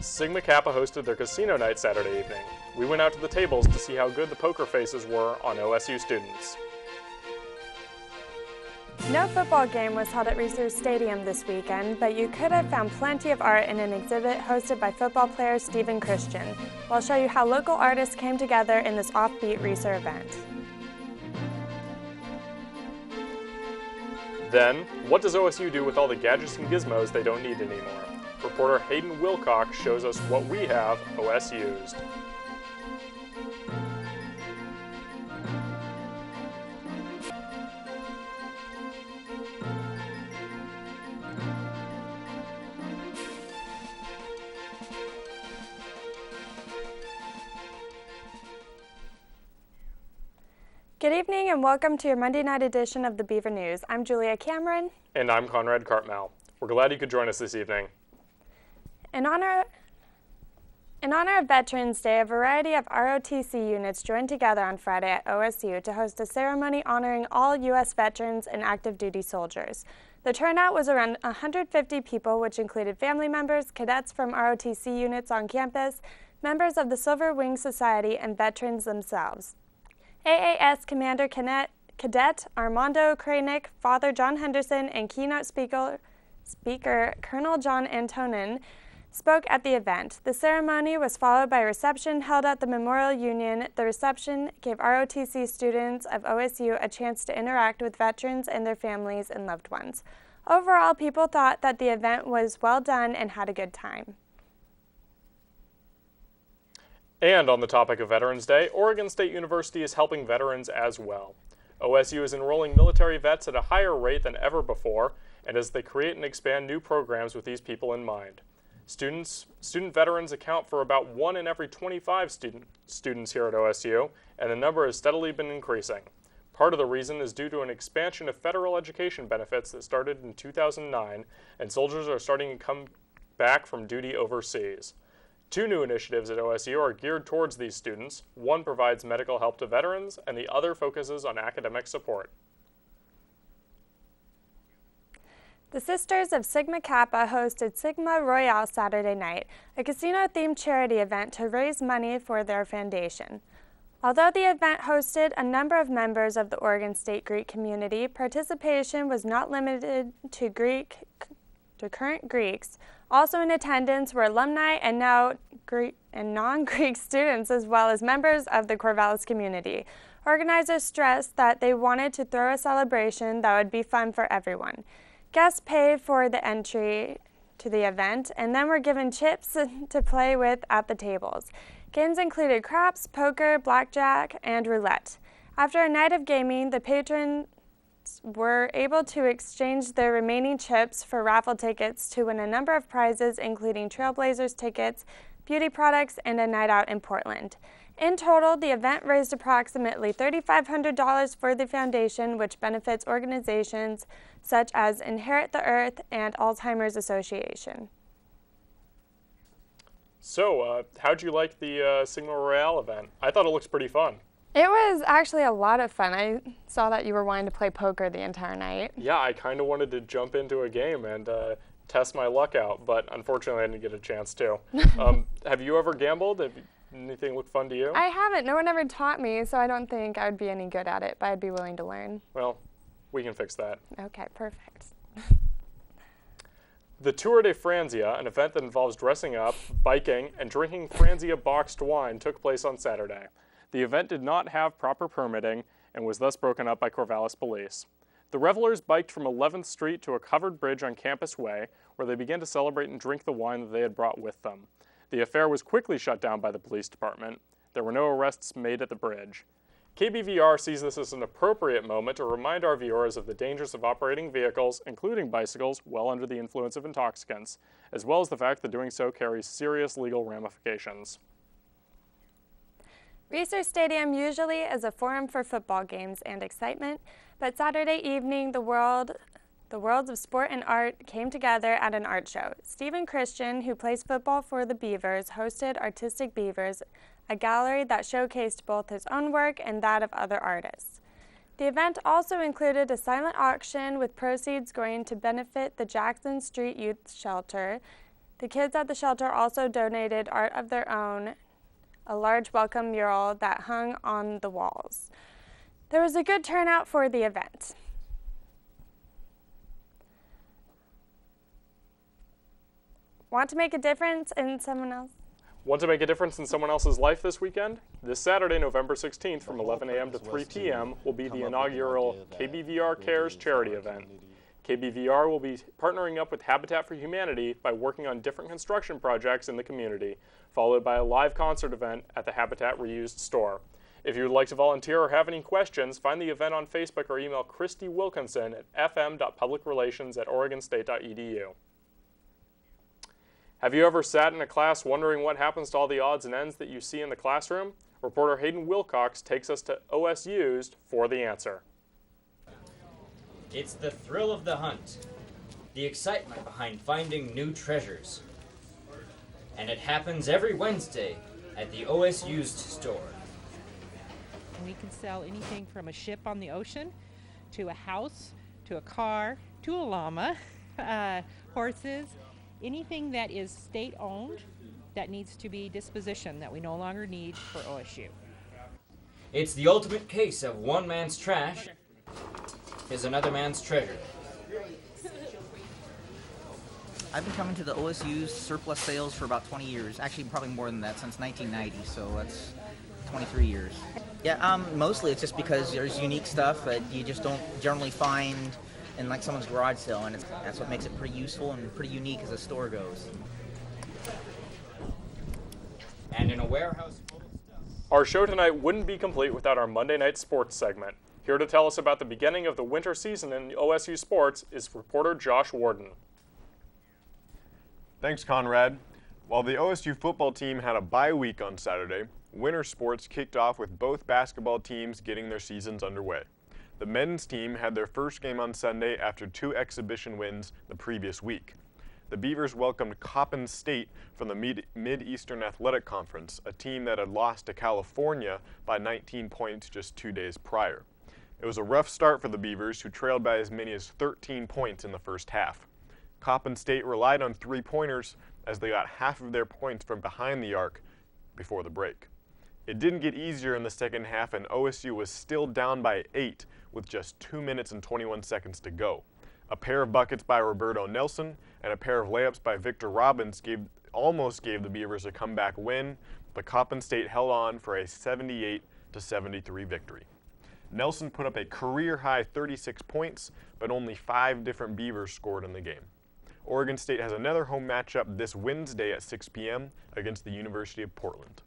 Sigma Kappa hosted their casino night Saturday evening. We went out to the tables to see how good the poker faces were on OSU students. No football game was held at Research Stadium this weekend, but you could have found plenty of art in an exhibit hosted by football player Stephen Christian. We'll show you how local artists came together in this offbeat Research event. Then, what does OSU do with all the gadgets and gizmos they don't need anymore? Reporter Hayden Wilcox shows us what we have OS used. Good evening and welcome to your Monday night edition of the Beaver News. I'm Julia Cameron. And I'm Conrad Cartmell. We're glad you could join us this evening. In honor of Veterans Day, a variety of ROTC units joined together on Friday at OSU to host a ceremony honoring all U.S. veterans and active duty soldiers. The turnout was around 150 people, which included family members, cadets from ROTC units on campus, members of the Silver Wing Society, and veterans themselves. AAS Commander Cadet Armando Kranick, Father John Henderson, and keynote speaker Colonel John Antonin spoke at the event. The ceremony was followed by a reception held at the Memorial Union. The reception gave ROTC students of OSU a chance to interact with veterans and their families and loved ones. Overall, people thought that the event was well done and had a good time. And on the topic of Veterans Day, Oregon State University is helping veterans as well. OSU is enrolling military vets at a higher rate than ever before, and as they create and expand new programs with these people in mind. Student veterans account for about 1 in every 25 students here at OSU, and the number has steadily been increasing. Part of the reason is due to an expansion of federal education benefits that started in 2009, and soldiers are starting to come back from duty overseas. 2 new initiatives at OSU are geared towards these students. One provides medical help to veterans, and the other focuses on academic support. The Sisters of Sigma Kappa hosted Sigma Royale Saturday night, a casino-themed charity event to raise money for their foundation. Although the event hosted a number of members of the Oregon State Greek community, participation was not limited to current Greeks. Also in attendance were alumni and now Greek and non-Greek students, as well as members of the Corvallis community. Organizers stressed that they wanted to throw a celebration that would be fun for everyone. Guests paid for the entry to the event and then were given chips to play with at the tables. Games included craps, poker, blackjack, and roulette. After a night of gaming, the patrons were able to exchange their remaining chips for raffle tickets to win a number of prizes, including Trailblazers tickets, beauty products, and a night out in Portland. In total, the event raised approximately $3,500 for the foundation, which benefits organizations such as Inherit the Earth and Alzheimer's Association. So, how'd you like the Sigma Royale event? I thought it looked pretty fun. It was actually a lot of fun. I saw that you were wanting to play poker the entire night. Yeah, I kind of wanted to jump into a game and test my luck out, but unfortunately I didn't get a chance to. Have you ever gambled? Anything look fun to you? I haven't. No one ever taught me, so I don't think I would be any good at it, but I'd be willing to learn. Well, we can fix that. Okay, perfect. The Tour de Franzia, an event that involves dressing up, biking, and drinking Franzia boxed wine, took place on Saturday. The event did not have proper permitting and was thus broken up by Corvallis police. The revelers biked from 11th Street to a covered bridge on Campus Way, where they began to celebrate and drink the wine that they had brought with them. The affair was quickly shut down by the police department. There were no arrests made at the bridge. KBVR sees this as an appropriate moment to remind our viewers of the dangers of operating vehicles, including bicycles, well under the influence of intoxicants, as well as the fact that doing so carries serious legal ramifications. Research Stadium usually is a forum for football games and excitement, but Saturday evening the worlds of sport and art came together at an art show. Stephen Christian, who plays football for the Beavers, hosted Artistic Beavers, a gallery that showcased both his own work and that of other artists. The event also included a silent auction with proceeds going to benefit the Jackson Street Youth Shelter. The kids at the shelter also donated art of their own, a large welcome mural that hung on the walls. There was a good turnout for the event. Want to make a difference in someone else? Want to make a difference in someone else's life this weekend? This Saturday, November 16th from 11 a.m. to 3 p.m. will be the inaugural KBVR Cares charity event. KBVR will be partnering up with Habitat for Humanity by working on different construction projects in the community, followed by a live concert event at the Habitat Reused Store. If you would like to volunteer or have any questions, find the event on Facebook or email Christy Wilkinson at fm.publicrelations@oregonstate.edu. Have you ever sat in a class wondering what happens to all the odds and ends that you see in the classroom? Reporter Hayden Wilcox takes us to OS Used for the answer. It's the thrill of the hunt, the excitement behind finding new treasures. And it happens every Wednesday at the OS Used Store. We can sell anything from a ship on the ocean to a house, to a car, to a llama, horses, anything that is state-owned that needs to be dispositioned that we no longer need for OSU. It's the ultimate case of one man's trash is another man's treasure. I've been coming to the OSU surplus sales for about 20 years. Actually, probably more than that, since 1990, so that's 23 years. Yeah, mostly it's just because there's unique stuff that you just don't generally find in like someone's garage sale, and that's what makes it pretty useful and pretty unique as a store goes. And in a warehouse full of stuff. Our show tonight wouldn't be complete without our Monday Night Sports segment. Here to tell us about the beginning of the winter season in OSU sports is reporter Josh Warden. Thanks, Conrad. While the OSU football team had a bye week on Saturday, winter sports kicked off with both basketball teams getting their seasons underway. The men's team had their first game on Sunday after 2 exhibition wins the previous week. The Beavers welcomed Coppin State from the Mid-Eastern Athletic Conference, a team that had lost to California by 19 points just 2 days prior. It was a rough start for the Beavers, who trailed by as many as 13 points in the first half. Coppin State relied on 3-pointers as they got half of their points from behind the arc before the break. It didn't get easier in the second half, and OSU was still down by 8 with just 2 minutes and 21 seconds to go. A pair of buckets by Roberto Nelson and a pair of layups by Victor Robbins almost gave the Beavers a comeback win, but Coppin State held on for a 78-73 victory. Nelson put up a career-high 36 points, but only 5 different Beavers scored in the game. Oregon State has another home matchup this Wednesday at 6 p.m. against the University of Portland.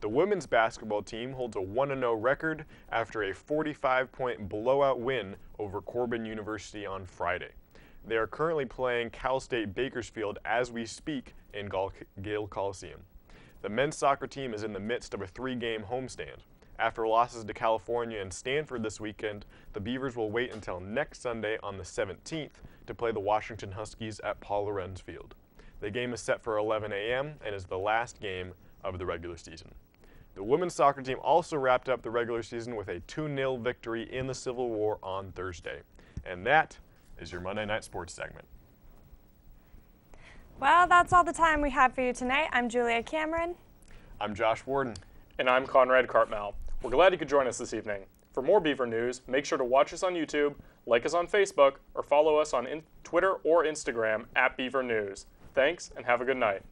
The women's basketball team holds a 1-0 record after a 45-point blowout win over Corbin University on Friday. They are currently playing Cal State Bakersfield as we speak in Gale Coliseum. The men's soccer team is in the midst of a 3-game homestand. After losses to California and Stanford this weekend, the Beavers will wait until next Sunday on the 17th to play the Washington Huskies at Paul Lorenz Field. The game is set for 11 a.m. and is the last game of the regular season. The women's soccer team also wrapped up the regular season with a 2-0 victory in the Civil War on Thursday. And that is your Monday Night Sports segment. Well, that's all the time we have for you tonight. I'm Julia Cameron. I'm Josh Warden. And I'm Conrad Cartmell. We're glad you could join us this evening. For more Beaver news, make sure to watch us on YouTube, like us on Facebook, or follow us on Twitter or Instagram @Beaver News. Thanks, and have a good night.